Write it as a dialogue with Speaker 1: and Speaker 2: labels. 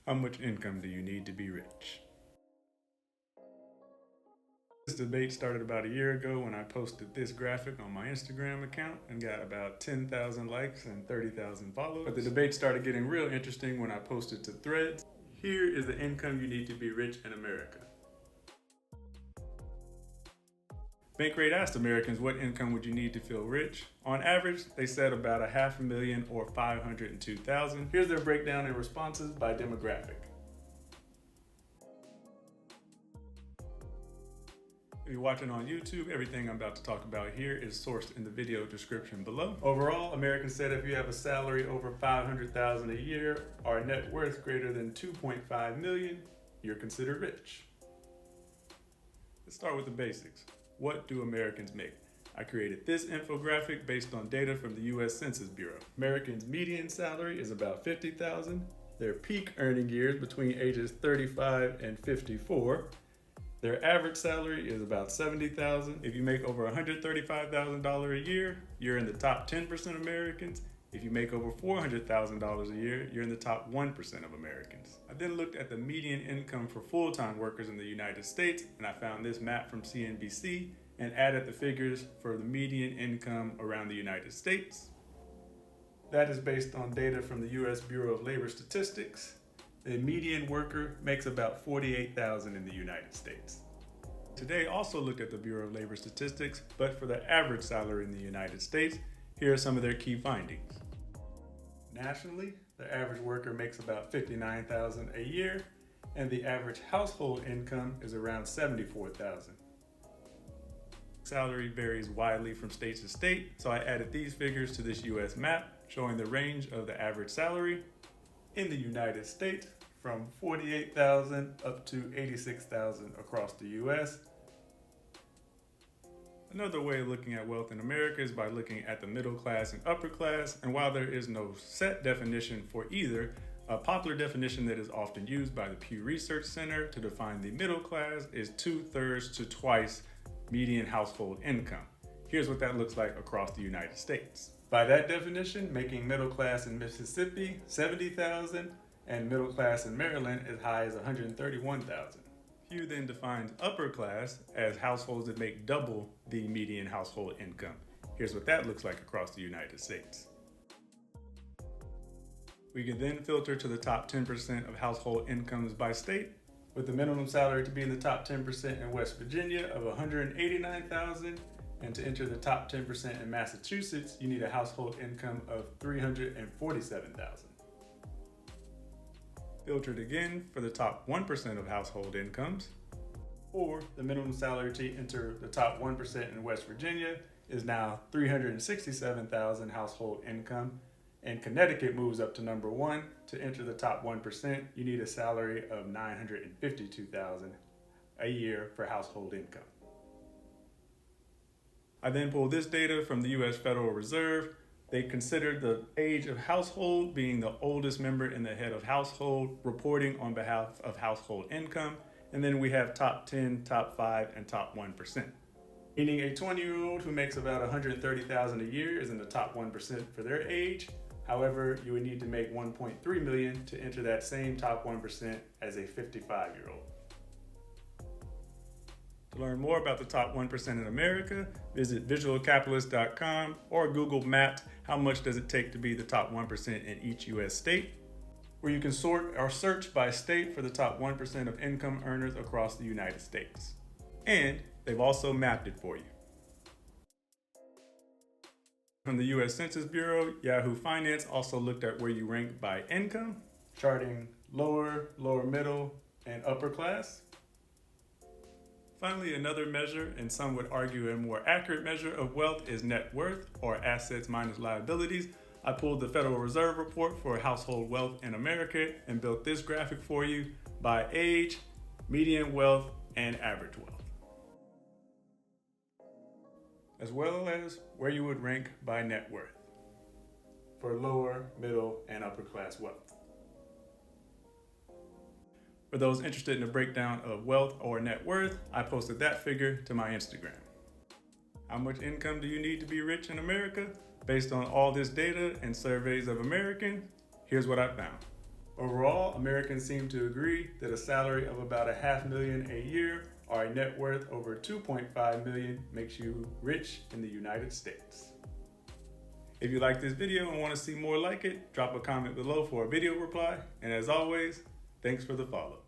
Speaker 1: How much income do you need to be rich? This debate started about a year ago when I posted this graphic on my Instagram account and got about 10,000 likes and 30,000 followers. But the debate started getting real interesting when I posted to Threads. Here is the income you need to be rich in America. Bankrate asked Americans what income would you need to feel rich. On average, they said about $500,000 or $502,000. Here's their breakdown in responses by demographic. If you're watching on YouTube, everything I'm about to talk about here is sourced in the video description below. Overall, Americans said if you have a salary over $500,000 a year or a net worth greater than $2.5 million, you're considered rich. Let's start with the basics. What do Americans make? I created this infographic based on data from the US Census Bureau. Americans' median salary is about $50,000. Their peak earning years between ages 35 and 54. Their average salary is about $70,000. If you make over $135,000 a year, you're in the top 10% of Americans. If you make over $400,000 a year, you're in the top 1% of Americans. I then looked at the median income for full-time workers in the United States, and I found this map from CNBC and added the figures for the median income around the United States. That is based on data from the US Bureau of Labor Statistics. The median worker makes about $48,000 in the United States. Today also looked at the Bureau of Labor Statistics, but for the average salary in the United States, here are some of their key findings. Nationally, the average worker makes about $59,000 a year, and the average household income is around $74,000. Salary varies widely from state to state, so I added these figures to this US map showing the range of the average salary in the United States from $48,000 up to $86,000 across the US. Another way of looking at wealth in America is by looking at the middle class and upper class, and while there is no set definition for either, a popular definition that is often used by the Pew Research Center to define the middle class is 2/3 to twice median household income. Here's what that looks like across the United States. By that definition, making middle class in Mississippi $70,000 and middle class in Maryland as high as $131,000. Pew then defines upper class as households that make double the median household income. Here's what that looks like across the United States. We can then filter to the top 10% of household incomes by state, with the minimum salary to be in the top 10% in West Virginia of $189,000, and to enter the top 10% in Massachusetts, you need a household income of $347,000. Filtered again for the top 1% of household incomes, or the minimum salary to enter the top 1% in West Virginia is now $367,000 household income, and Connecticut moves up to number 1. To enter the top 1%, you need a salary of $952,000 a year for household income. I then pulled this data from the US Federal Reserve. They considered the age of household being the oldest member in the head of household, reporting on behalf of household income. And then we have top 10, top 5, and top 1%. Meaning a 20-year-old who makes about $130,000 a year is in the top 1% for their age. However, you would need to make $1.3 million to enter that same top 1% as a 55-year-old. To learn more about the top 1% in America, visit visualcapitalist.com or Google Maps how much does it take to be the top 1% in each US state, where you can sort or search by state for the top 1% of income earners across the United States. And they've also mapped it for you. From the US Census Bureau, Yahoo Finance also looked at where you rank by income, charting lower, lower middle, and upper class. Finally, another measure, and some would argue a more accurate measure of wealth, is net worth, or assets minus liabilities. I pulled the Federal Reserve report for household wealth in America and built this graphic for you by age, median wealth, and average wealth, as well as where you would rank by net worth for lower, middle, and upper class wealth. For those interested in a breakdown of wealth or net worth, I posted that figure to my Instagram. How much income do you need to be rich in America? Based on all this data and surveys of Americans, here's what I found. Overall, Americans seem to agree that a salary of about $500,000 a year or a net worth over $2.5 million makes you rich in the United States. If you like this video and want to see more like it, drop a comment below for a video reply. And as always, thanks for the follow.